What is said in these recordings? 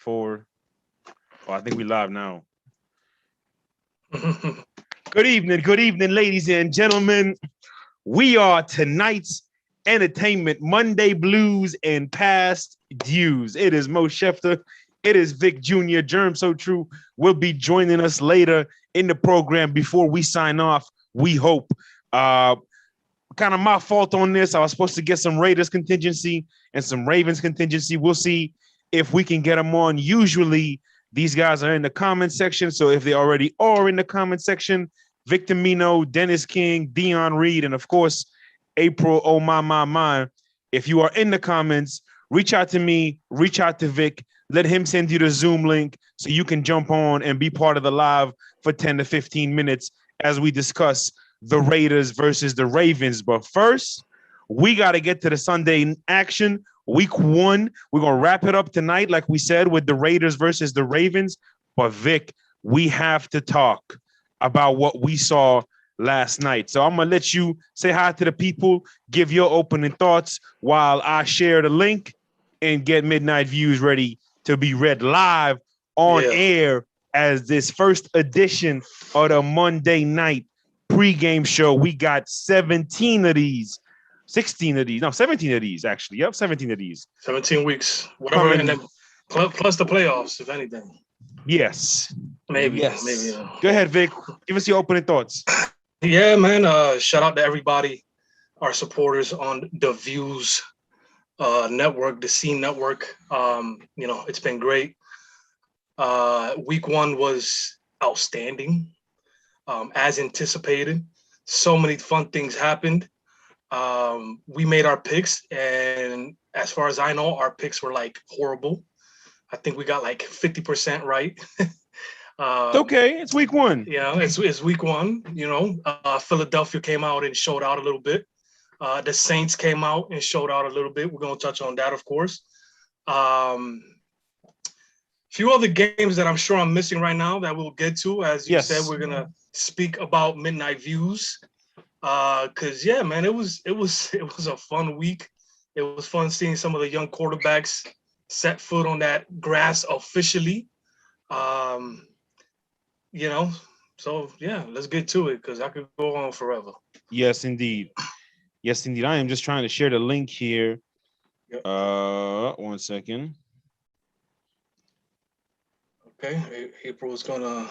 4. Oh, I think we live now. Good evening, ladies and gentlemen. We are tonight's entertainment Monday Blues and Past Dues. It is Mo Schefter. It is Vic Jr. Germ So True will be joining us later in the program before we sign off. We hope. Kind of my fault on this. I was supposed to get some Raiders contingency and some Ravens contingency. We'll see if we can get them on. Usually these guys are in the comment section. So if they already are in the comment section, Victor Mino, Dennis King, Dion Reed, and of course, April, oh my. If you are in the comments, reach out to me, reach out to Vic, let him send you the Zoom link so you can jump on and be part of the live for 10 to 15 minutes as we discuss the Raiders versus the Ravens. But first, we got to get to the Sunday action. Week 1, we're going to wrap it up tonight, like we said, with the Raiders versus the Ravens. But Vic, we have to talk about what we saw last night. So I'm going to let you say hi to the people, give your opening thoughts while I share the link and get Midnight Views ready to be read live on air as this first edition of the Monday night pregame show. We got 17 of these, actually. Yep, 17 of these. 17 weeks, whatever, and then plus the playoffs, if anything. Yes. Maybe. Go ahead, Vic. Give us your opening thoughts. Yeah, man. Shout out to everybody, our supporters on the Views network, the Scene network. It's been great. Week 1 was outstanding, as anticipated. So many fun things happened. We made our picks, and as far as I know, our picks were like horrible. I think we got like 50% right. Okay, it's week 1. Yeah, it's week 1. Philadelphia came out and showed out a little bit. The Saints came out and showed out a little bit. We're going to touch on that, of course. Few other games that I'm sure I'm missing right now that we'll get to. As you said, we're going to speak about Midnight Views. Because man, it was a fun week. It was fun seeing some of the young quarterbacks set foot on that grass officially. So let's get to it because I could go on forever. Yes, indeed. I am just trying to share the link here. Yep. 1 second. Okay, April is gonna.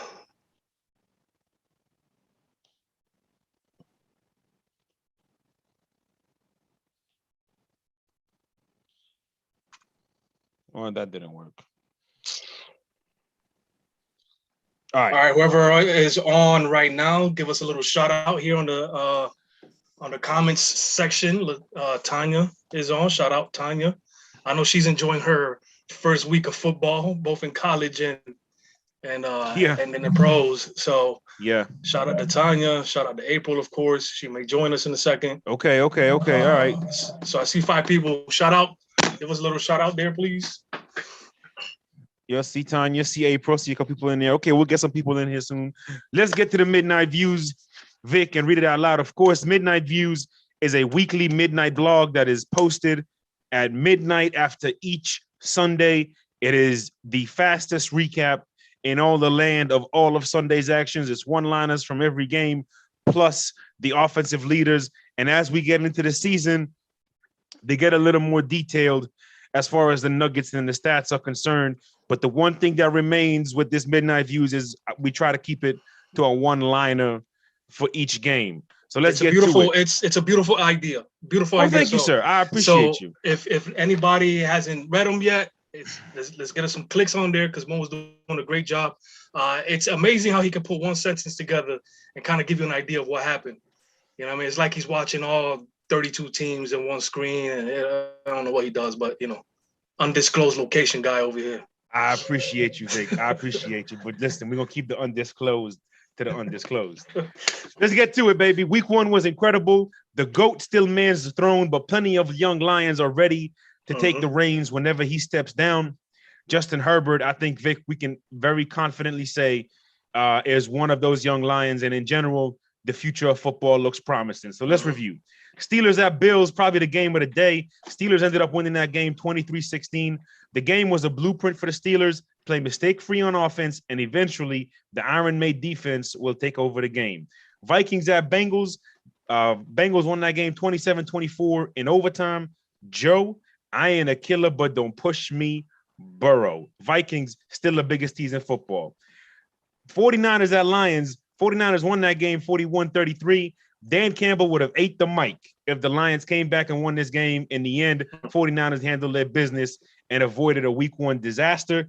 Oh, that didn't work. All right. Whoever is on right now, give us a little shout out here on the comments section. Tanya is on. Shout out, Tanya. I know she's enjoying her first week of football, both in college and in the pros. So shout out to Tanya. Shout out to April, of course. She may join us in a second. Okay. All right. So I see 5 people. Shout out. Give us a little shout out there, please. Yeah, see Tanya, see April, see a couple people in there. Okay, we'll get some people in here soon. Let's get to the Midnight Views, Vic, and read it out loud. Of course, Midnight Views is a weekly midnight blog that is posted at midnight after each Sunday. It is the fastest recap in all the land of all of Sunday's actions. It's one-liners from every game, plus the offensive leaders. And as we get into the season, they get a little more detailed as far as the nuggets and the stats are concerned. But the one thing that remains with this Midnight Views is we try to keep it to a one-liner for each game. So let's get to it. It's a beautiful idea. Beautiful idea. Thank you, sir. I appreciate you. If anybody hasn't read them yet, let's get us some clicks on there because Mo was doing a great job. It's amazing how he can put one sentence together and kind of give you an idea of what happened. You know what I mean? It's like he's watching all 32 teams in one screen, and I don't know what he does, but undisclosed location guy over here. I appreciate you, Vic. I appreciate you. But listen, we're going to keep the undisclosed to the undisclosed. Let's get to it, baby. Week 1 was incredible. The GOAT still mans the throne, but plenty of young lions are ready to take the reins whenever he steps down. Justin Herbert, I think, Vic, we can very confidently say is one of those young lions. And in general, the future of football looks promising. So let's review. Steelers at Bills, probably the game of the day. Steelers ended up winning that game 23-16. The game was a blueprint for the Steelers, play mistake-free on offense, and eventually the Iron-Maid defense will take over the game. Vikings at Bengals. Bengals won that game 27-24 in overtime. Joe, I ain't a killer, but don't push me. Burrow. Vikings, still the biggest tease in football. 49ers at Lions. 49ers won that game 41-33. Dan Campbell would have ate the mic if the Lions came back and won this game. In the end, 49ers handled their business and avoided a week 1 disaster.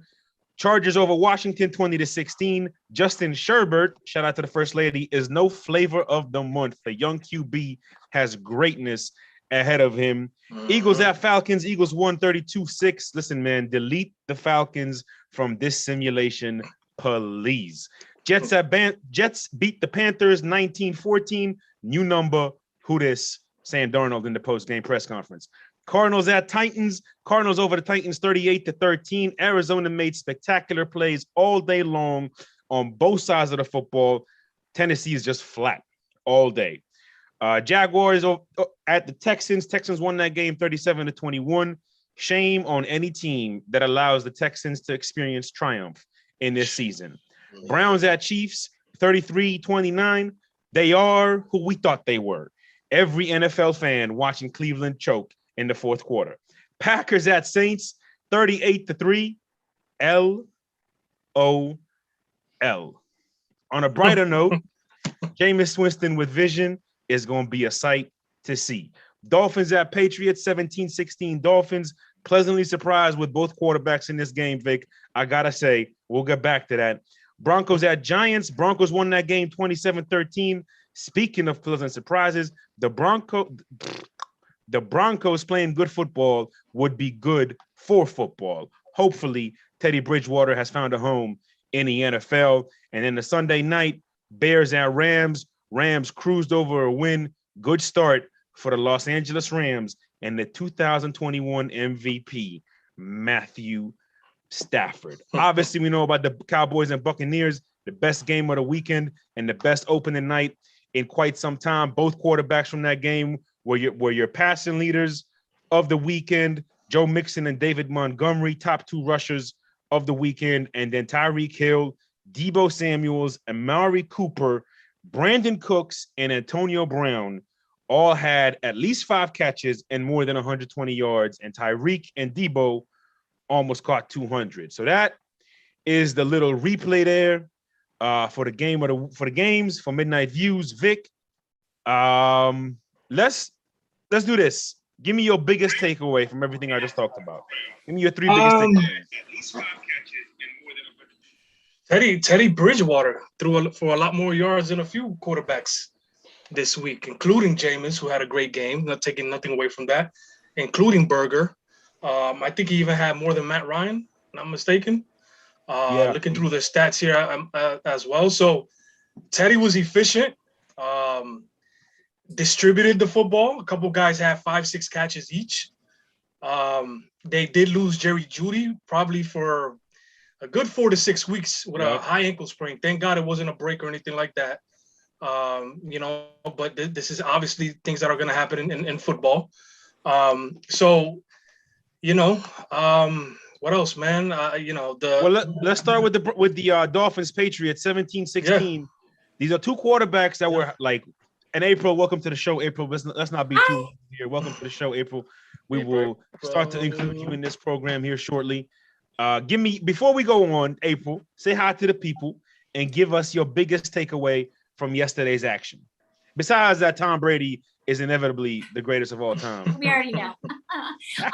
Chargers over Washington 20-16. Justin Sherbert, shout out to the First Lady, is no flavor of the month. The young QB has greatness ahead of him. Eagles at Falcons. Eagles won 32-6. Listen, man, delete the Falcons from this simulation, please. Jets beat the Panthers 19-14. New number, who this? Sam Darnold in the post-game press conference. Cardinals at Titans. Cardinals over the Titans 38-13. Arizona made spectacular plays all day long on both sides of the football. Tennessee is just flat all day. Jaguars at the Texans. Texans won that game 37-21. Shame on any team that allows the Texans to experience triumph in this season. Browns at Chiefs 33-29. They are who we thought they were. Every NFL fan watching Cleveland choke in the fourth quarter. Packers at Saints 38-3. LOL. On a brighter note, Jameis Winston with vision is going to be a sight to see. Dolphins at Patriots 17-16. Dolphins pleasantly surprised with both quarterbacks in this game, Vic. I got to say, we'll get back to that. Broncos at Giants. Broncos won that game 27-13. Speaking of pleasant surprises, the Broncos playing good football would be good for football. Hopefully, Teddy Bridgewater has found a home in the NFL. And then the Sunday night, Bears at Rams. Rams cruised over a win. Good start for the Los Angeles Rams and the 2021 MVP, Matthew Stafford. Obviously, we know about the Cowboys and Buccaneers, the best game of the weekend and the best opening night in quite some time. Both quarterbacks from that game were your passing leaders of the weekend. Joe Mixon and David Montgomery, top 2 rushers of the weekend. And then Tyreek Hill, Deebo Samuels, Amari Cooper, Brandon Cooks, and Antonio Brown all had at least 5 catches and more than 120 yards. And Tyreek and Deebo almost caught 200. So that is the little replay there for the games for Midnight Views. Vic, let's do this. Give me your biggest takeaway from everything I just talked about. Give me your 3 biggest takeaways. At least 5 catches and more than 100. Teddy Bridgewater threw for a lot more yards than a few quarterbacks this week, including Jameis, who had a great game, not taking nothing away from that, including Berger. I think he even had more than Matt Ryan, not mistaken. Looking through the stats here as well. So Teddy was efficient, distributed the football. A couple guys had 5-6 catches each. They did lose Jerry Jeudy probably for a good 4 to 6 weeks with a high ankle sprain. Thank God it wasn't a break or anything like that. But this is obviously things that are going to happen in football. What else, man? Let's start with the Dolphins Patriots 17-16. Yeah. These are 2 quarterbacks that were like, and April, welcome to the show, April. Let's not be too here. Welcome to the show, April. We will start to include you in this program here shortly. Before we go on, April, say hi to the people and give us your biggest takeaway from yesterday's action. Besides that, Tom Brady is inevitably the greatest of all time. We already know.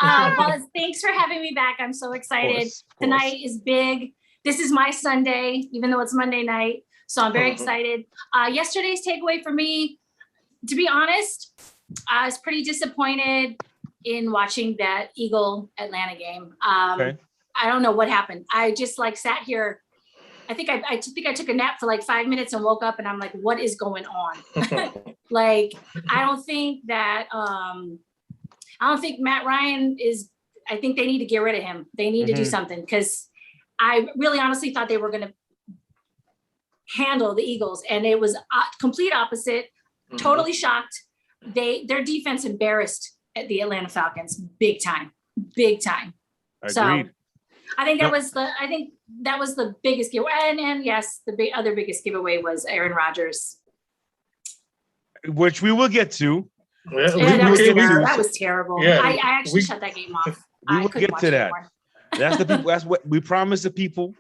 Well, thanks for having me back. I'm so excited. Of course. Tonight is big. This is my Sunday, even though it's Monday night. So I'm very excited. Yesterday's takeaway for me, to be honest, I was pretty disappointed in watching that Eagle-Atlanta game. I don't know what happened. I just sat here. I think I took a nap for 5 minutes and woke up and I'm like, what is going on? I don't think Matt Ryan I think they need to get rid of him. They need to do something because I really honestly thought they were going to handle the Eagles, and it was complete opposite. Totally shocked. Their defense embarrassed the Atlanta Falcons big time. Agreed. So I think that was the biggest giveaway. And yes, the other biggest giveaway was Aaron Rodgers, which we will get to. That was terrible. Yeah, I actually shut that game off. We will get to that. That's the people. That's what we promise the people.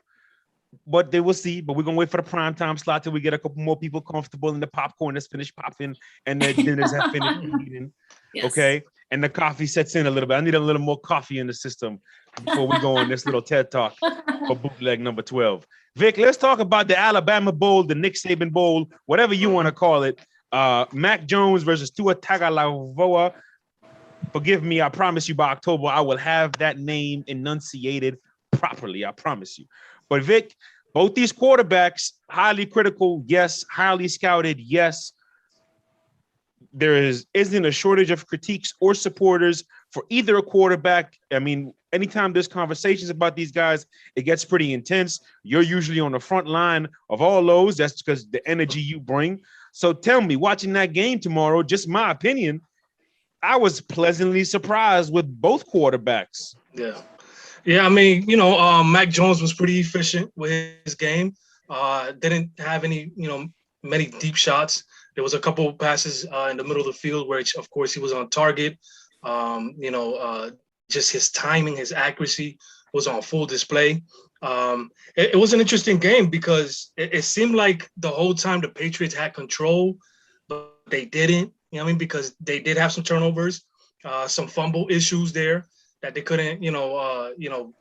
But they will see. But we're gonna wait for the prime time slot till we get a couple more people comfortable and the popcorn has finished popping and the dinners have finished eating. Yes. Okay. And the coffee sets in a little bit. I need a little more coffee in the system before we go on this little TED Talk for bootleg number 12. Vic, let's talk about the Alabama Bowl, the Nick Saban Bowl, whatever you want to call it. Mac Jones versus Tua Tagovailoa. Forgive me. I promise you by October, I will have that name enunciated properly. I promise you. But Vic, both these quarterbacks, highly critical, yes. Highly scouted, yes. There isn't a shortage of critiques or supporters for either a quarterback. I mean, anytime there's conversations about these guys, it gets pretty intense. You're usually on the front line of all those. That's because the energy you bring. So tell me, watching that game tomorrow, just my opinion, I was pleasantly surprised with both quarterbacks. Yeah, I mean, Mac Jones was pretty efficient with his game. Didn't have any, many deep shots. There was a couple of passes in the middle of the field where, of course, he was on target. Just his timing, his accuracy was on full display. It was an interesting game because it seemed like the whole time the Patriots had control, but they didn't. Because they did have some turnovers, some fumble issues there that they couldn't,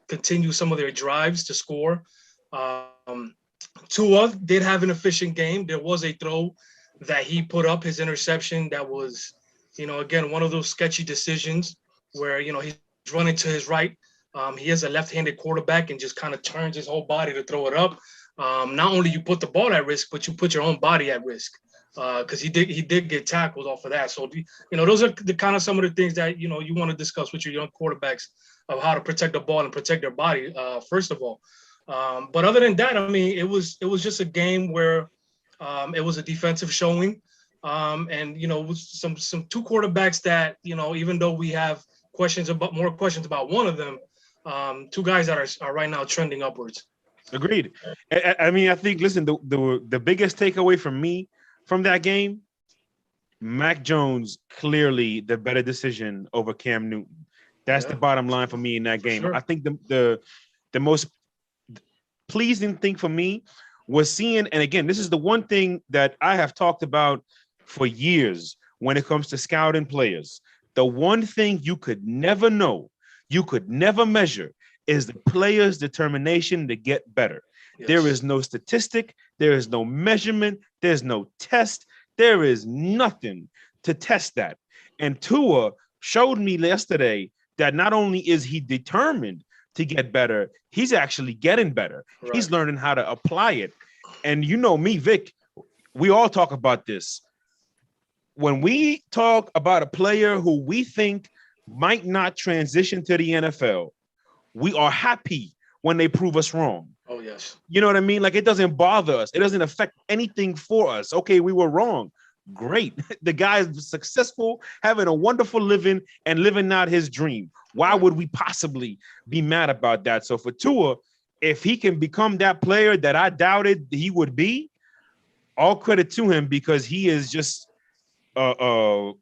continue some of their drives to score. Tua did have an efficient game. There was a throw that he put up, his interception, that was, again, one of those sketchy decisions where, he's running to his right. He is a left-handed quarterback and just kind of turns his whole body to throw it up. Not only you put the ball at risk, but you put your own body at risk. Because he did get tackled off of that. So, those are the kind of some of the things that, you want to discuss with your young quarterbacks of how to protect the ball and protect their body, first of all. But other than that, it was just a game where it was a defensive showing. And, with some two quarterbacks that, even though we have more questions about one of them, two guys that are right now trending upwards. Agreed. I think, listen, the biggest takeaway from me from that game, Mac Jones clearly the better decision over Cam Newton. That's the bottom line for me in that game. Sure. I think the most pleasing thing for me was seeing, and again, this is the one thing that I have talked about for years when it comes to scouting players. The one thing you could never know, you could never measure, is the player's determination to get better. Yes. There is no statistic. There is no measurement. There's no test. There is nothing to test that. And Tua showed me yesterday that not only is he determined to get better, he's actually getting better. Right. He's learning how to apply it. And you know me, Vic, we all talk about this. When we talk about a player who we think might not transition to the NFL, we are happy when they prove us wrong. Oh, yes. You know what I mean? Like, it doesn't bother us. It doesn't affect anything for us. Okay, we were wrong. Great. The guy is successful, having a wonderful living and living out his dream. Why would we possibly be mad about that? So for Tua, if he can become that player that I doubted he would be, all credit to him, because he is just the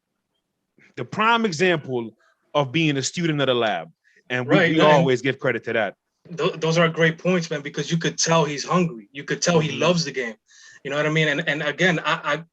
prime example of being a student of the lab. And we always give credit to that. Those are great points, man, because you could tell he's hungry. You could tell he loves the game. You know what I mean? And again,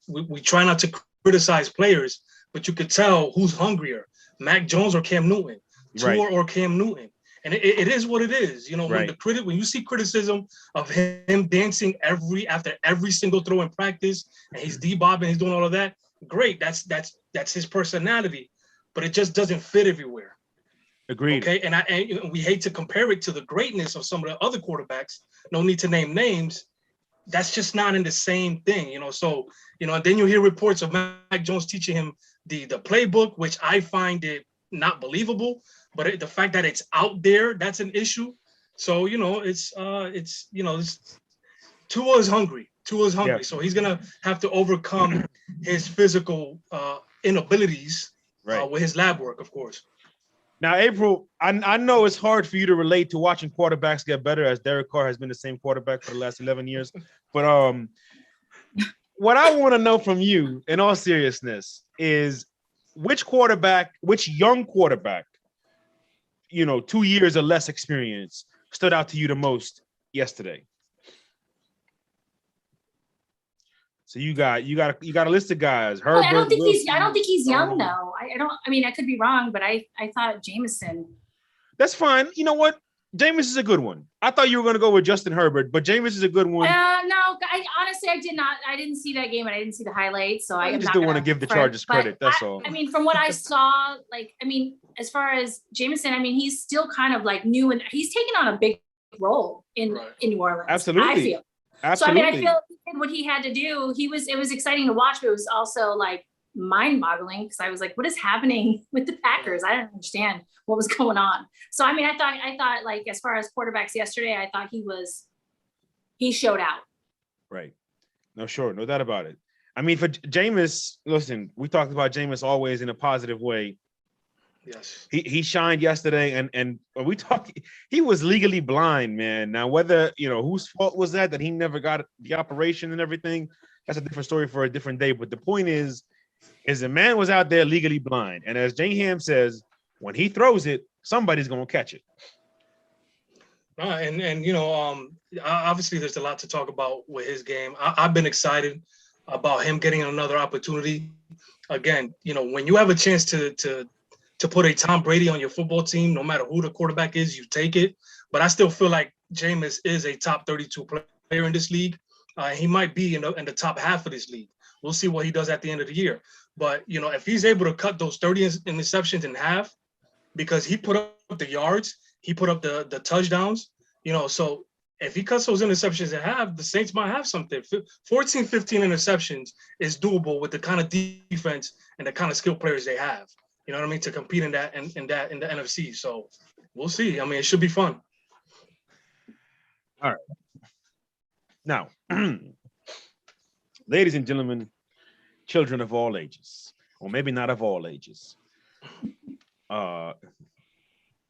we try not to criticize players, but you could tell who's hungrier, Mac Jones or Cam Newton, Tua or Cam Newton. And it is what it is. When you see criticism of him dancing after every single throw in practice, and he's de-bobbing, he's doing all of that, great. That's his personality, but it just doesn't fit everywhere. Agreed. Okay, and we hate to compare it to the greatness of some of the other quarterbacks. No need to name names. That's just not in the same thing, So, and then you hear reports of Mac Jones teaching him the playbook, which I find it not believable. But the fact that it's out there, that's an issue. So, Tua is hungry. Tua's hungry, so he's gonna have to overcome his physical inabilities with his lab work, of course. Now, April, I know it's hard for you to relate to watching quarterbacks get better, as Derek Carr has been the same quarterback for the last 11 years. But what I want to know from you, in all seriousness, is which young quarterback, 2 years or less experience, stood out to you the most yesterday? So you got a list of guys. Herbert, I don't think he's young though. I mean, I could be wrong, but I thought Jameson. That's fine. You know what? Jameis is a good one. I thought you were going to go with Justin Herbert, but Jameis is a good one. No, I did not. I didn't see that game and I didn't see the highlights. So I just don't want to give the Chargers credit. That's all. I mean, from what I saw, as far as Jameson, I mean, he's still kind of like new and he's taken on a big role in New Orleans. Absolutely. I feel. Absolutely. So I feel what he had to do. It was exciting to watch, but it was also like mind-boggling because I was like, what is happening with the Packers? I didn't understand what was going on. So I mean, I thought like as far as quarterbacks yesterday, I thought he showed out. Right. No, sure, no doubt about it. I mean, for Jameis, listen, we talked about Jameis always in a positive way. Yes. He shined yesterday, and we talked. He was legally blind, man. Now, whether whose fault was that he never got the operation and everything, that's a different story for a different day. But the point is the man was out there legally blind, and as Jay Ham says, when he throws it, somebody's gonna catch it. Obviously, there's a lot to talk about with his game. I've been excited about him getting another opportunity. Again, when you have a chance to put a Tom Brady on your football team, no matter who the quarterback is, you take it. But I still feel like Jameis is a top 32 player in this league. He might be in the top half of this league. We'll see what he does at the end of the year. But, if he's able to cut those 30 interceptions in half, because he put up the yards, he put up the touchdowns, so if he cuts those interceptions in half, the Saints might have something. 14, 15 interceptions is doable with the kind of defense and the kind of skilled players they have. You know what I mean? To compete in the NFC. So we'll see. I mean, it should be fun. All right. Now, ladies and gentlemen, children of all ages, or maybe not of all ages,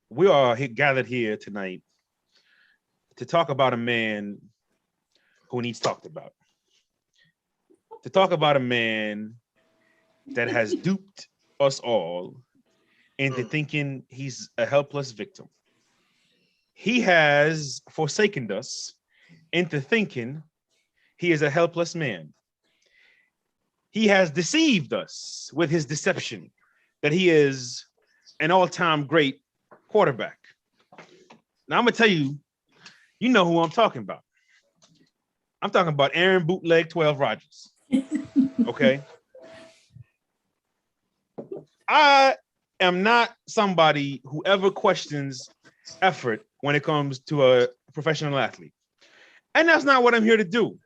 we are gathered here tonight to talk about a man who needs talked about. To talk about a man that has duped us all into thinking he's a helpless victim. He has forsaken us into thinking he is a helpless man. He has deceived us with his deception that he is an all-time great quarterback. Now I'm gonna tell you, you know who I'm talking about. I'm talking about Aaron Bootleg 12 Rodgers. Okay. I am not somebody who ever questions effort when it comes to a professional athlete. And that's not what I'm here to do.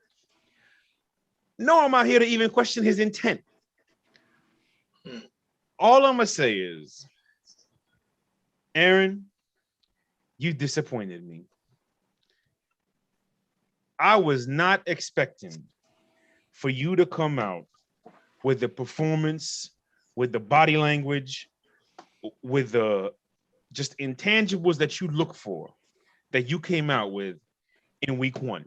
Nor am I here to even question his intent. All I'm going to say is, Aaron, you disappointed me. I was not expecting for you to come out with the performance, with the body language, with the just intangibles that you look for, that you came out with in week 1.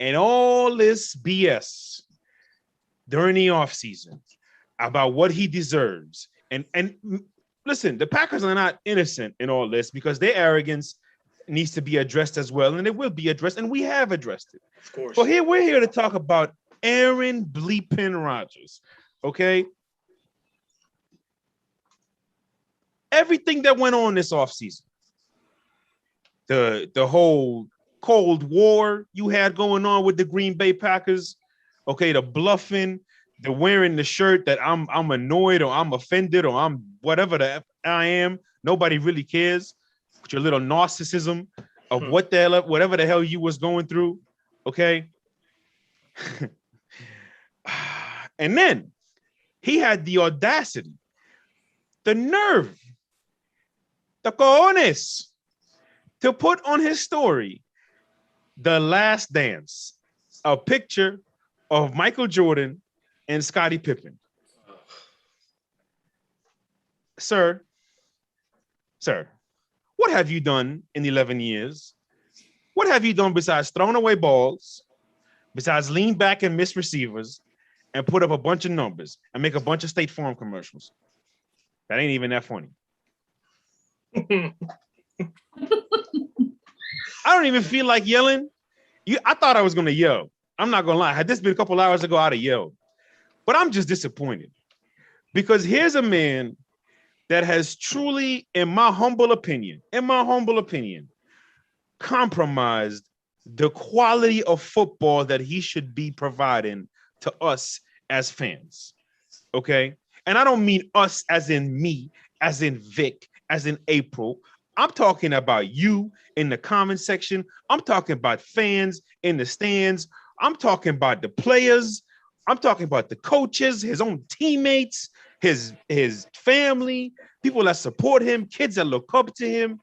And all this BS during the offseason about what he deserves. And listen, the Packers are not innocent in all this because their arrogance needs to be addressed as well. And it will be addressed. And we have addressed it. Of course. But we're here to talk about Aaron Bleepin Rodgers. Okay. Everything that went on this offseason, the whole Cold War you had going on with the Green Bay Packers, okay, the bluffing, the wearing the shirt that I'm annoyed or I'm offended or I'm whatever the F I am, nobody really cares. With your little narcissism of whatever the hell you was going through, okay? And then he had the audacity, the nerve, the cojones to put on his story, The Last Dance. a picture of Michael Jordan and Scottie Pippen. Sir, what have you done in 11 years? What have you done besides throwing away balls, besides lean back and miss receivers, and put up a bunch of numbers and make a bunch of State Farm commercials? That ain't even that funny. I don't even feel like yelling. I thought I was going to yell. I'm not going to lie. Had this been a couple hours ago, I'd have yelled. But I'm just disappointed because here's a man that has truly, in my humble opinion, compromised the quality of football that he should be providing to us as fans. Okay? And I don't mean us as in me, as in Vic, as in April. I'm talking about you in the comment section. I'm talking about fans in the stands. I'm talking about the players. I'm talking about the coaches, his own teammates, his family, people that support him, kids that look up to him.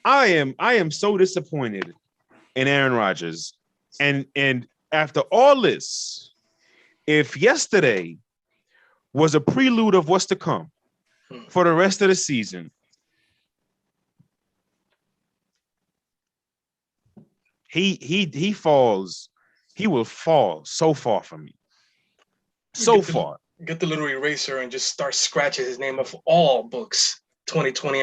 I am so disappointed in Aaron Rodgers. And after all this, if yesterday was a prelude of what's to come for the rest of the season, he will fall so far from me. So far. Get the little eraser and just start scratching his name off all books. 2020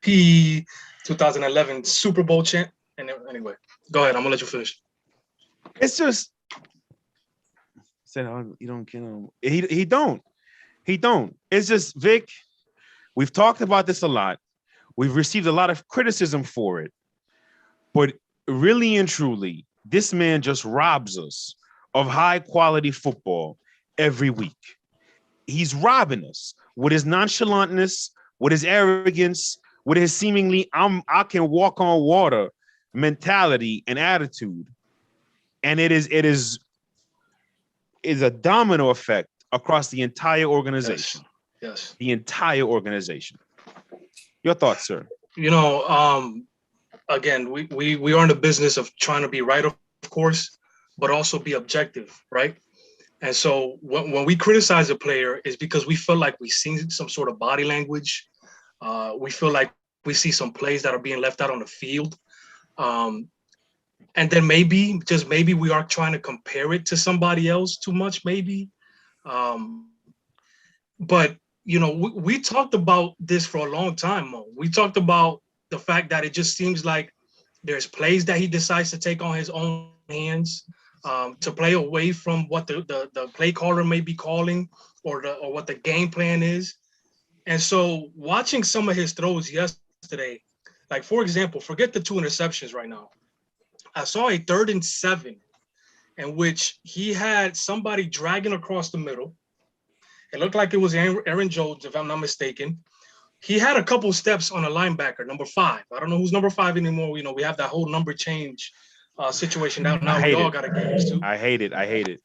MVP, 2011 Super Bowl champ. And anyway, go ahead. I'm gonna let you finish. It's just said you don't get him. He don't. It's just Vic. We've talked about this a lot. We've received a lot of criticism for it, but really and truly, this man just robs us of high quality football every week. He's robbing us with his nonchalantness, with his arrogance, with his seemingly I can walk on water mentality and attitude. And it is a domino effect across the entire organization. Yes. The entire organization. Your thoughts, sir? Again, we are in the business of trying to be right, of course, but also be objective, right? And so when we criticize a player, it's because we feel like we've seen some sort of body language. We feel like we see some plays that are being left out on the field. And then maybe, just maybe, we are trying to compare it to somebody else too much, maybe. But, we talked about this for a long time, Mo. We talked about the fact that it just seems like there's plays that he decides to take on his own hands, to play away from what the play caller may be calling or what the game plan is. And so watching some of his throws yesterday, like, for example, forget the 2 interceptions right now. I saw a 3rd and 7 in which he had somebody dragging across the middle. It looked like it was Aaron Jones, if I'm not mistaken. He had a couple steps on a linebacker, number 5. I don't know who's number 5 anymore. We have that whole number change situation now we all got to get used to. I hate it.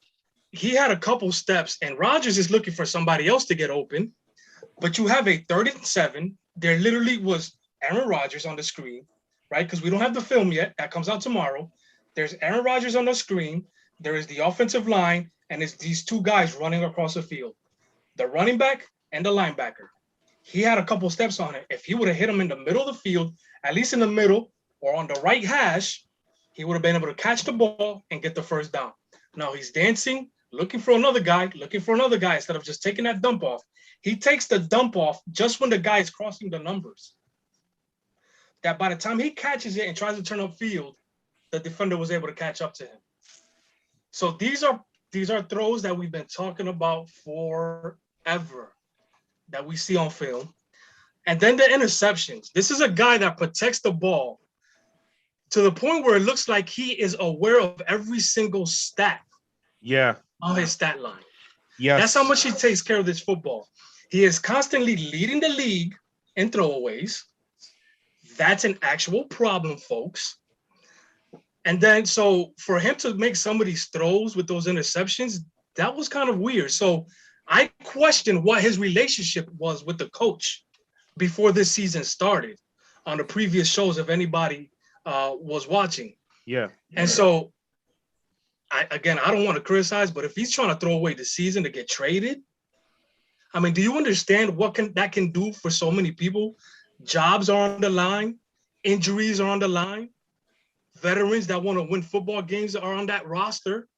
He had a couple steps, and Rodgers is looking for somebody else to get open. But you have a 3rd and 7. There literally was Aaron Rodgers on the screen, right? Because we don't have the film yet. That comes out tomorrow. There's Aaron Rodgers on the screen. There is the offensive line, and it's these 2 guys running across the field, the running back and the linebacker. He had a couple steps on it. If he would have hit him in the middle of the field, at least in the middle or on the right hash, he would have been able to catch the ball and get the first down. Now he's dancing, looking for another guy instead of just taking that dump off. He takes the dump off just when the guy is crossing the numbers. That by the time he catches it and tries to turn upfield, the defender was able to catch up to him. So these are throws that we've been talking about forever that we see on film. And then the interceptions. This is a guy that protects the ball to the point where it looks like he is aware of every single stat on his stat line. Yes. That's how much he takes care of this football. He is constantly leading the league in throwaways. That's an actual problem, folks. And then, so for him to make some of these throws with those interceptions, that was kind of weird. So I questioned what his relationship was with the coach before this season started on the previous shows, if anybody was watching. Yeah. And so I don't want to criticize, but if he's trying to throw away the season to get traded, I mean, do you understand what that can do for so many people? Jobs are on the line, injuries are on the line, veterans that want to win football games are on that roster.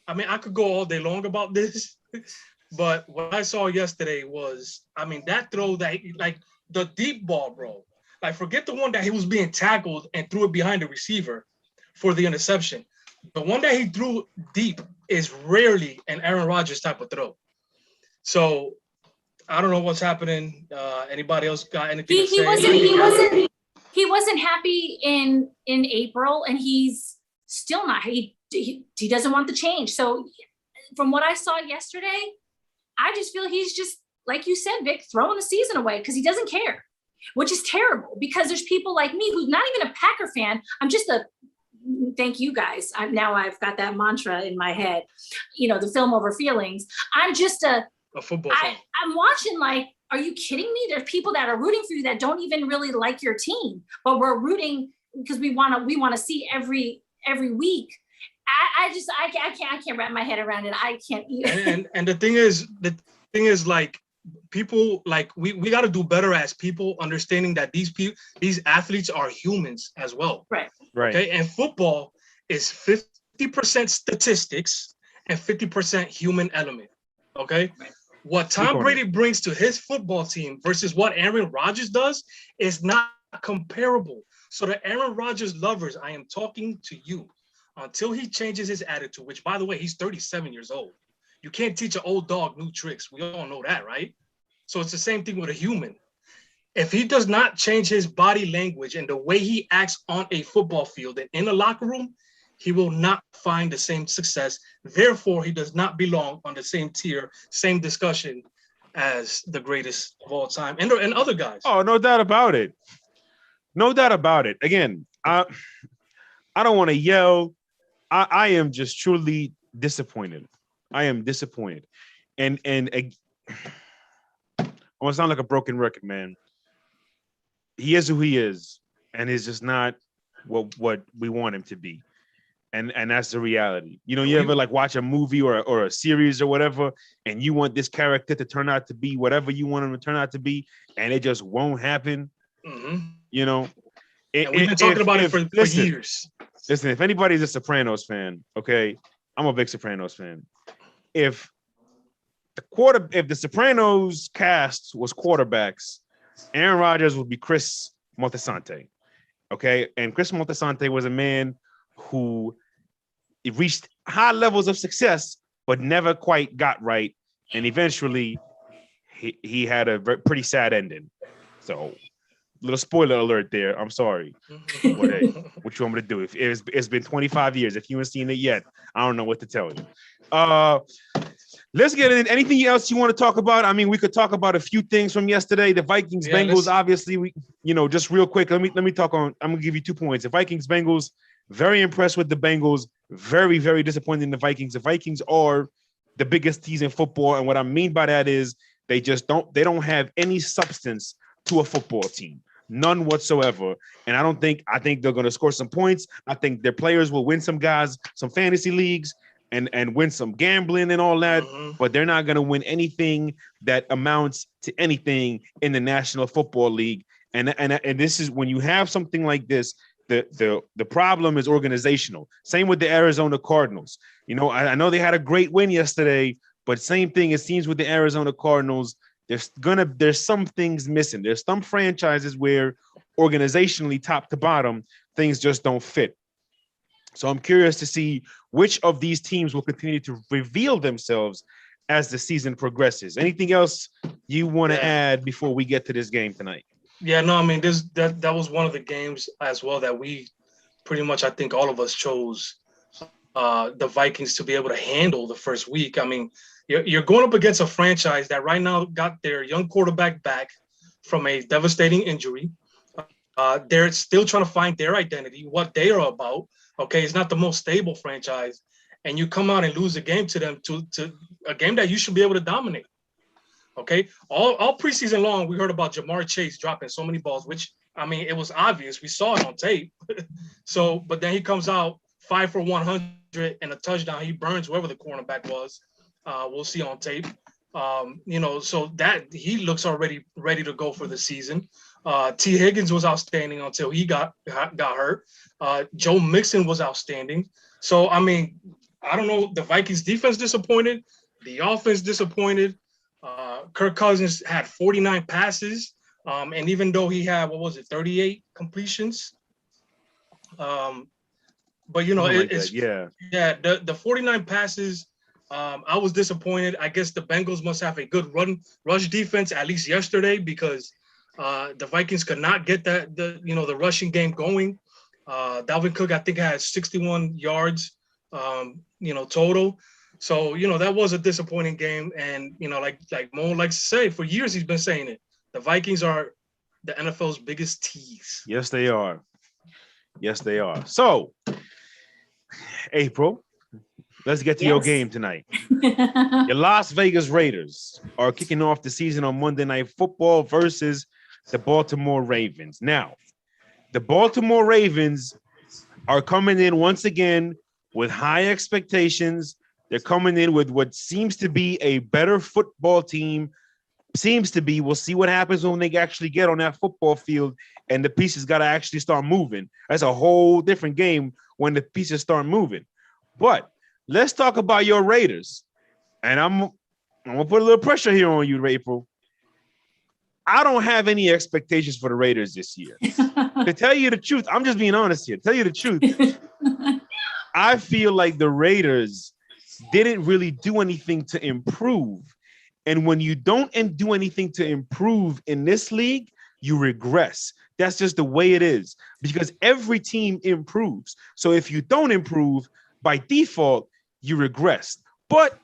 I mean, I could go all day long about this, but what I saw yesterday was, I mean, that throw that, like the deep ball, bro. Like, forget the one that he was being tackled and threw it behind the receiver for the interception. The one that he threw deep is rarely an Aaron Rodgers type of throw. So I don't know what's happening. Anybody else got anything to say? He wasn't happy in April, and he's still not. He doesn't want the change. So from what I saw yesterday, I just feel he's just, like you said, Vic, throwing the season away because he doesn't care, which is terrible because there's people like me who's not even a Packer fan. I'm just thank you guys. Now I've got that mantra in my head, the film over feelings. I'm just a football fan. I'm watching like, are you kidding me? There's people that are rooting for you that don't even really like your team, but we're rooting because we want to see every week. I can't wrap my head around it. I can't even. And the thing is like, people, like, we got to do better as people, understanding that these athletes are humans as well. Right. Okay. And football is 50% statistics and 50% human element. Okay. Right. What Tom Brady brings to his football team versus what Aaron Rodgers does is not comparable. So the Aaron Rodgers lovers, I am talking to you. Until he changes his attitude, which, by the way, he's 37 years old. You can't teach an old dog new tricks. We all know that, right? So it's the same thing with a human. If he does not change his body language and the way he acts on a football field and in a locker room, he will not find the same success. Therefore, he does not belong on the same tier, same discussion as the greatest of all time and other guys. Oh, no doubt about it. No doubt about it. Again, I don't want to yell. I am just truly disappointed. I am disappointed. And I want to sound like a broken record, man. He is who he is, and he's just not what we want him to be. And that's the reality. You ever like watch a movie or a series or whatever, and you want this character to turn out to be whatever you want him to turn out to be, and it just won't happen. Mm-hmm. And we've been talking about it for years. Listen, if anybody's a Sopranos fan, okay, I'm a big Sopranos fan. If the Sopranos cast was quarterbacks, Aaron Rodgers would be Chris Moltisanti, okay? And Chris Moltisanti was a man who reached high levels of success, but never quite got right, and eventually he had a pretty sad ending. So, little spoiler alert there. I'm sorry. But hey, what you want me to do? If it's been 25 years, if you haven't seen it yet, I don't know what to tell you. Let's get in. Anything else you want to talk about? I mean, we could talk about a few things from yesterday. The Vikings, Bengals, obviously, just real quick. Let me talk on. I'm gonna give you 2 points. The Vikings, Bengals. Very impressed with the Bengals. Very, very disappointed in the Vikings. The Vikings are the biggest teams in football, and what I mean by that is they don't have any substance to a football team. None whatsoever. And I think they're going to score some points. I think their players will win some guys, some fantasy leagues and win some gambling and all that. Mm-hmm. But they're not going to win anything that amounts to anything in the National Football League. And this is when you have something like this, the problem is organizational. Same with the Arizona Cardinals. I know they had a great win yesterday, but same thing, it seems with the Arizona Cardinals, there's some things missing. There's some franchises where organizationally, top to bottom, things just don't fit. So I'm curious to see which of these teams will continue to reveal themselves as the season progresses. Anything else you want to add before we get to this game tonight? Yeah, no, I mean, that was one of the games as well that we pretty much, I think all of us chose the Vikings to be able to handle the first week. I mean, you're going up against a franchise that right now got their young quarterback back from a devastating injury. They're still trying to find their identity, what they are about. Okay, it's not the most stable franchise, and you come out and lose a game to them, to a game that you should be able to dominate. Okay, all preseason long, we heard about Jamar Chase dropping so many balls, which, I mean, it was obvious. We saw it on tape. But then he comes out 5 for 100 and a touchdown. He burns whoever the cornerback was. We'll see on tape. So that he looks already ready to go for the season. T. Higgins was outstanding until he got hurt. Joe Mixon was outstanding. So, I mean, I don't know. The Vikings defense disappointed. The offense disappointed. Kirk Cousins had 49 passes. And even though he had, 38 completions. But, the 49 passes, I was disappointed. I guess the Bengals must have a good rush defense, at least yesterday, because the Vikings could not get the rushing game going. Dalvin Cook, I think, had 61 yards, total. So, that was a disappointing game. And, like Mo likes to say, for years he's been saying it. The Vikings are the NFL's biggest tease. Yes, they are. Yes, they are. So, April, let's get to your game tonight. Your Las Vegas Raiders are kicking off the season on Monday Night Football versus the Baltimore Ravens. Now, the Baltimore Ravens are coming in once again with high expectations. They're coming in with what seems to be a better football team. We'll see what happens when they actually get on that football field and the pieces got to actually start moving. That's a whole different game when the pieces start moving. But let's talk about your Raiders. And I'm going to put a little pressure here on you, April. I don't have any expectations for the Raiders this year. To tell you the truth, I'm just being honest here. To tell you the truth, I feel like the Raiders didn't really do anything to improve. And when you don't do anything to improve in this league, you regress. That's just the way it is, because every team improves. So if you don't improve, by default, you regress. But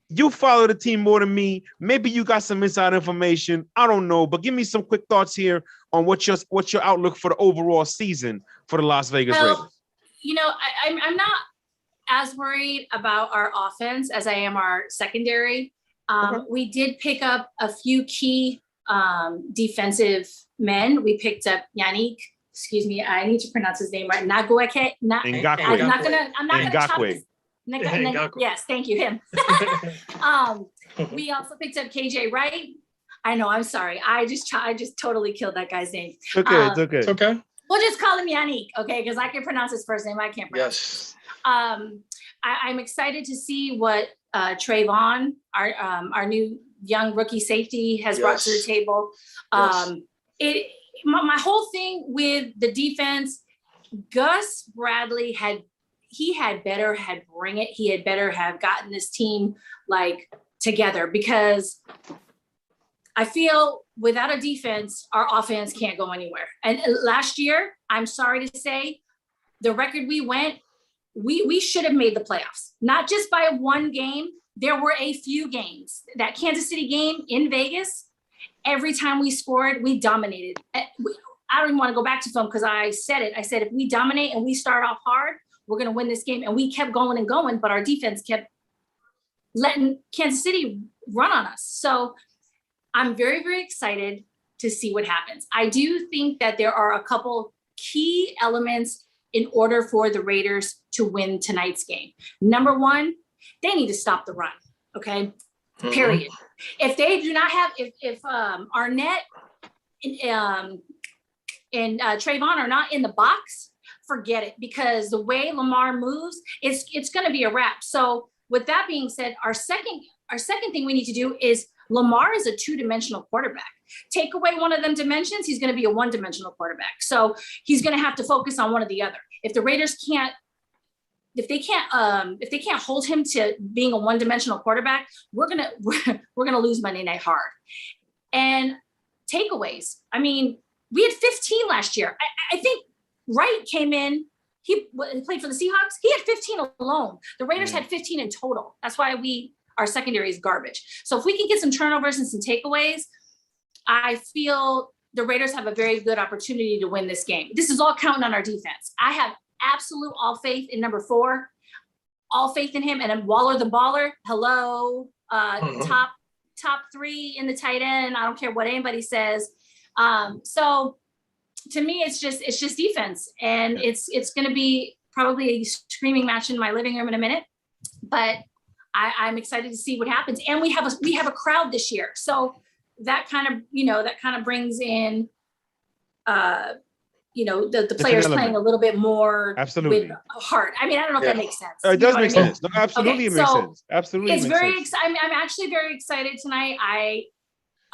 you follow the team more than me. Maybe you got some inside information. I don't know, but give me some quick thoughts here on what's your outlook for the overall season for the Las Vegas Raiders. I'm not as worried about our offense as I am our secondary. We did pick up a few key defensive men. We picked up Yannick. Excuse me, I need to pronounce his name right. Ngakwe. I'm not gonna chop his. Yes, thank you, him. We also picked up KJ Wright. I know, I'm sorry. I just totally killed that guy's name. It's okay. We'll just call him Yannick, okay? Because I can pronounce his first name. I can't pronounce it. I'm excited to see what Trayvon, our new young rookie safety, has brought to the table. My whole thing with the defense, Gus Bradley had better bring it. He had better have gotten this team together, because I feel without a defense, our offense can't go anywhere. And last year, I'm sorry to say, the record we went, we should have made the playoffs, not just by one game. There were a few games. That Kansas City game in Vegas, every time we scored, we dominated. I don't even want to go back to film, because I said it. I said, if we dominate and we start off hard, we're going to win this game. And we kept going and going, but our defense kept letting Kansas City run on us. So I'm very, very excited to see what happens. I do think that there are a couple key elements in order for the Raiders to win tonight's game. Number one, they need to stop the run. Okay. Period. If they do not have, if Arnett and Trayvon are not in the box, forget it, because the way Lamar moves, it's going to be a wrap. So with that being said, our second thing we need to do is, Lamar is a two-dimensional quarterback. Take away one of them dimensions, he's going to be a one-dimensional quarterback. So he's going to have to focus on one or the other. If the Raiders can't hold him to being a one-dimensional quarterback, we're gonna lose Monday Night hard. And takeaways. I mean, we had 15 last year. I think Wright came in. He played for the Seahawks. He had 15 alone. The Raiders had 15 in total. That's why our secondary is garbage. So if we can get some turnovers and some takeaways, I feel the Raiders have a very good opportunity to win this game. This is all counting on our defense. I have absolute all faith in number 4, all faith in him. And then Waller the baller, hello, top 3 in the tight end. I don't care what anybody says. So to me, it's just defense, and it's going to be probably a screaming match in my living room in a minute, but I'm excited to see what happens. And we have a crowd this year, so that kind of brings in, the players playing a little bit more absolutely with heart. I mean, I don't know if that makes sense. It does make sense. No, absolutely, okay, it makes sense. Absolutely, it's very exciting. I'm actually very excited tonight.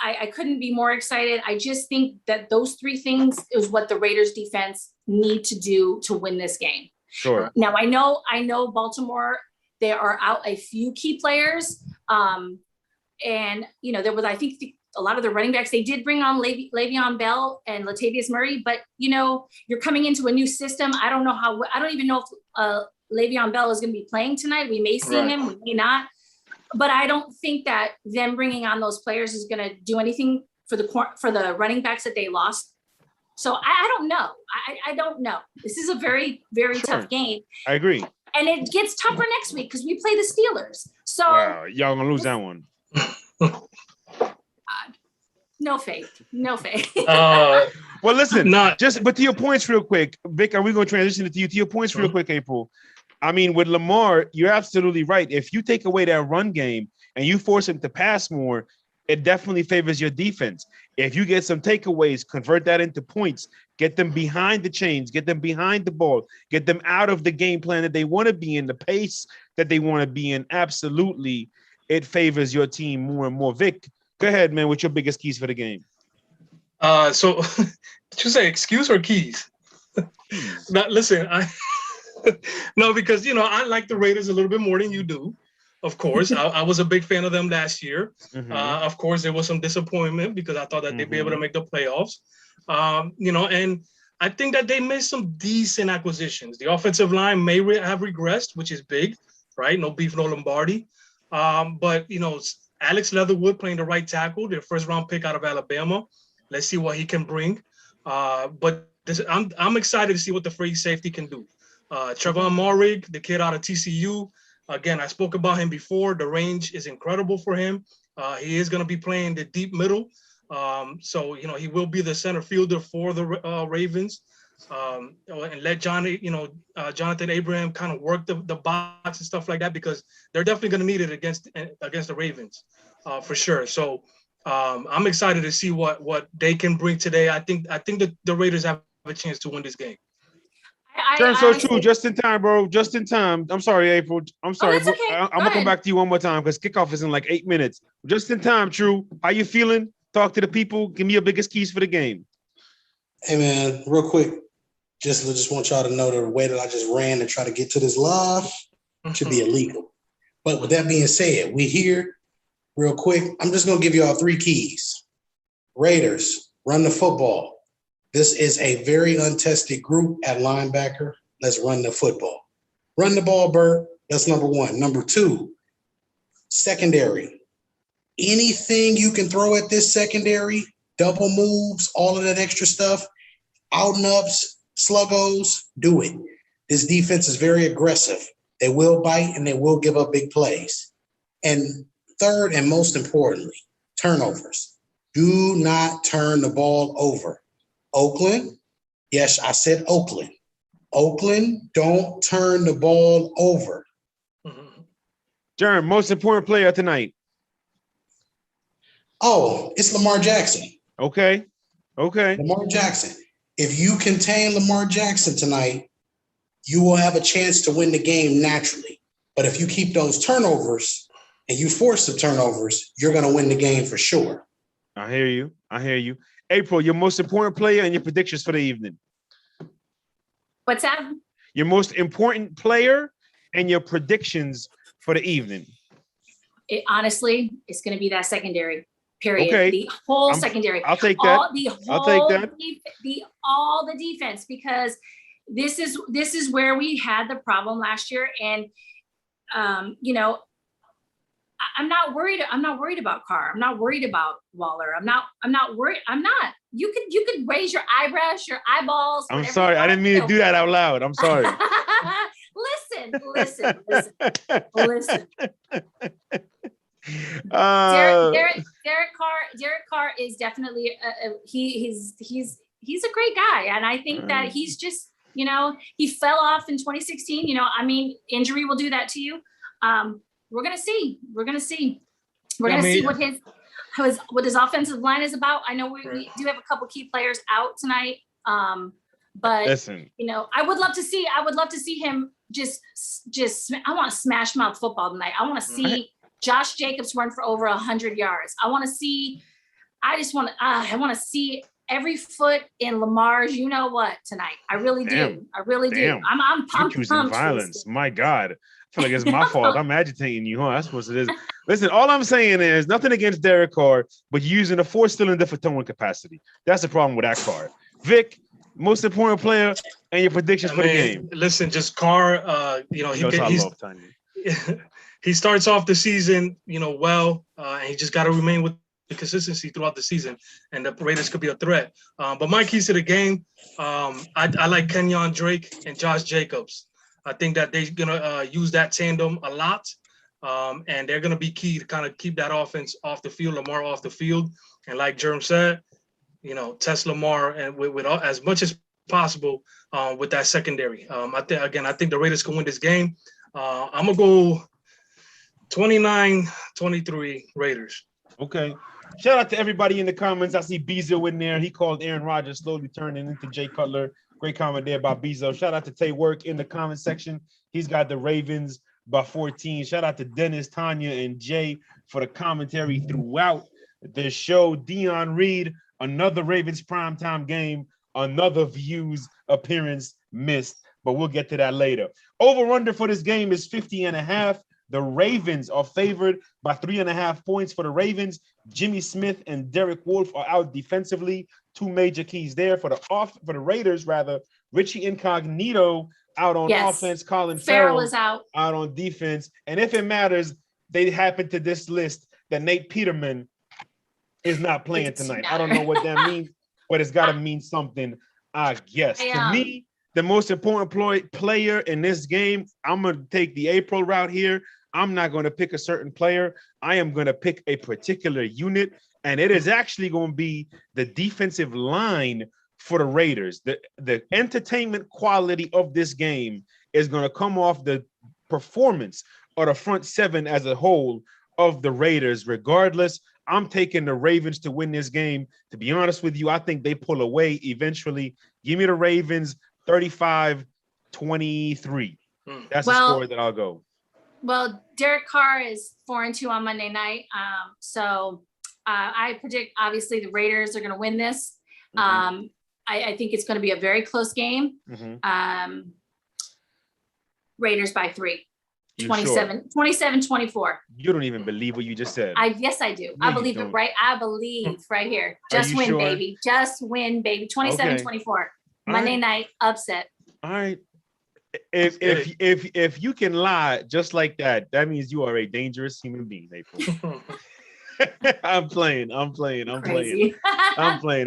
I couldn't be more excited. I just think that those three things is what the Raiders defense need to do to win this game. Sure. Now I know Baltimore, they are out a few key players. And there was, I think a lot of the running backs, they did bring on Le'Veon Bell and Latavius Murray, but you're coming into a new system. I don't even know if Le'Veon Bell is going to be playing tonight. We may see him, we may not. But I don't think that them bringing on those players is going to do anything for the running backs that they lost. So I don't know. I don't know. This is a very, very tough game. I agree. And it gets tougher next week because we play the Steelers. So y'all gonna lose that one. No faith. Well, listen, but to your points real quick, Vic, are we going to transition it to you? To your points real quick, April. I mean, with Lamar, you're absolutely right. If you take away that run game and you force him to pass more, it definitely favors your defense. If you get some takeaways, convert that into points, get them behind the chains, get them behind the ball, get them out of the game plan that they want to be in, the pace that they want to be in. Absolutely, it favors your team more and more. Vic, go ahead, man. What's your biggest keys for the game? So did you say excuse or keys? Now, listen, no, because I like the Raiders a little bit more than you do. Of course, I was a big fan of them last year. Mm-hmm. Of course, there was some disappointment because I thought that they'd be able to make the playoffs. And I think that they made some decent acquisitions. The offensive line may have regressed, which is big, right? No beef, no Lombardi. But Alex Leatherwood playing the right tackle, their first round pick out of Alabama. Let's see what he can bring. But I'm excited to see what the free safety can do. Trevon Moehrig, the kid out of TCU. Again, I spoke about him before. The range is incredible for him. He is going to be playing the deep middle. So, he will be the center fielder for the Ravens. And let Jonathan Abraham kind of work the box and stuff like that, because they're definitely going to need it against the Ravens for sure. So I'm excited to see what they can bring today. I think that the Raiders have a chance to win this game. So true. Just in time, bro. Just in time. I'm sorry, April. I'm sorry. Okay. I'm going to come back to you one more time because kickoff is in like 8 minutes. Just in time, True. How you feeling? Talk to the people. Give me your biggest keys for the game. Hey, man, real quick. Just want y'all to know the way that I just ran to try to get to this live should be illegal. But with that being said, we here real quick. I'm just going to give y'all 3 keys. Raiders, run the football. This is a very untested group at linebacker. Let's run the football. Run the ball, Bert. That's number 1. Number 2, secondary. Anything you can throw at this secondary, double moves, all of that extra stuff, out and ups, sluggos, do it. This defense is very aggressive. They will bite and they will give up big plays. And third and most importantly, turnovers. Do not turn the ball over. Oakland, yes, I said Oakland. Oakland, don't turn the ball over. Jerm, most important player tonight. Oh, it's Lamar Jackson. Okay. Lamar Jackson. If you contain Lamar Jackson tonight, you will have a chance to win the game naturally. But if you keep those turnovers and you force the turnovers, you're going to win the game for sure. I hear you. April, your most important player and your predictions for the evening. What's that? Your most important player and your predictions for the evening. Honestly, it's going to be that secondary. Period. Okay. The whole secondary. I'll take that. I'll take that. All the defense, because this is where we had the problem last year, and I'm not worried about Carr. I'm not worried about Waller. I'm not worried. I'm not. You could raise your eyebrows, your eyeballs. I'm sorry. I didn't mean to do that out loud. I'm sorry. Listen. Derek Carr is definitely he's a great guy, and I think that he's just You know, he fell off in 2016. You know, I mean, injury will do that to you. We're gonna see. We're gonna see what his offensive line is about. I know we do have a couple key players out tonight. But listen, you know, I would love to see him just I want to smash mouth football tonight. I want to see Josh Jacobs run for over 100 yards. I want to see every foot in Lamar's, you know what, tonight. I really do. I really do. I'm pumped. Choosing violence. My God. I feel like it's my fault. I'm agitating you, huh? That's what it is. Listen, all I'm saying is nothing against Derek Carr, but you're using a 4-cylinder for towing capacity. That's the problem with that car. Vic, most important player, and your predictions for the game. Listen, just Carr, he starts off the season, well, and he just got to remain with the consistency throughout the season, and the Raiders could be a threat. But my keys to the game, I like Kenyon Drake and Josh Jacobs. I think that they're going to use that tandem a lot, and they're going to be key to kind of keep that offense off the field, Lamar off the field. And like Jerm said, test Lamar and with as much as possible with that secondary. I think the Raiders can win this game. I'm going to go 29-23 Raiders. Okay. Shout out to everybody in the comments. I see Bezo in there. He called Aaron Rodgers slowly turning into Jay Cutler. Great comment there about Bezo. Shout out to Tay Work in the comment section. He's got the Ravens by 14. Shout out to Dennis, Tanya, and Jay for the commentary throughout the show. Dion Reed, another Ravens primetime game, another Views appearance missed, but we'll get to that later. Over-under for this game is 50.5. The Ravens are favored by 3.5 points for the Ravens. Jimmy Smith and Derek Wolfe are out defensively. Two major keys there for the Raiders, rather. Richie Incognito out on offense. Colin Farrell is out on defense. And if it matters, they happen to this list that Nate Peterman is not playing tonight. I don't know what that means, but it's got to mean something, I guess. To me, the most important player in this game, I'm going to take the April route here. I'm not going to pick a certain player. I am going to pick a particular unit, and it is actually going to be the defensive line for the Raiders. The entertainment quality of this game is going to come off the performance of the front seven as a whole of the Raiders. Regardless, I'm taking the Ravens to win this game. To be honest with you, I think they pull away eventually. Give me the Ravens 35-23. That's the score that I'll go. Well, Derek Carr is 4-2 on Monday night. So I predict, obviously, the Raiders are going to win this. I think it's going to be a very close game. Raiders by 3. 27-24. You don't even believe what you just said. Yes, I do. No, I believe it right. I believe right here. Just win, baby. Just win, baby. 27-24. Monday night upset. All right. If you can lie just like that, that means you are a dangerous human being, April. I'm playing.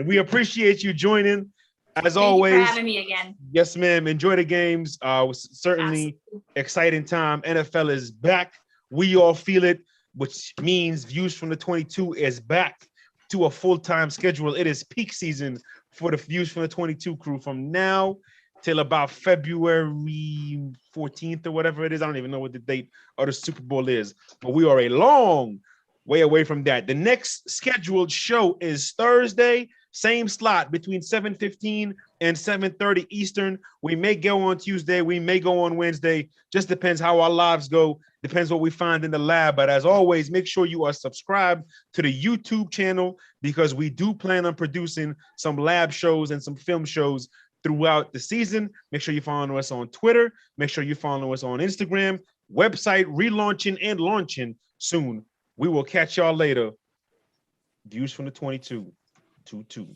We appreciate you joining. As always, thank you for having me again. Yes, ma'am. Enjoy the games. Certainly exciting time. NFL is back. We all feel it, which means Views from the 22 is back to a full-time schedule. It is peak season for the Views from the 22 crew from now till about February 14th or whatever it is. I don't even know what the date of the Super Bowl is, but we are a long way away from that. The next scheduled show is Thursday, same slot between 7:15 and 7:30 Eastern. We may go on Tuesday. We may go on Wednesday. Just depends how our lives go. Depends what we find in the lab. But as always, make sure you are subscribed to the YouTube channel because we do plan on producing some lab shows and some film shows throughout the season. Make sure you follow us on Twitter. Make sure you follow us on Instagram. Website relaunching and launching soon. We will catch y'all later. Views from the 22. 2-2.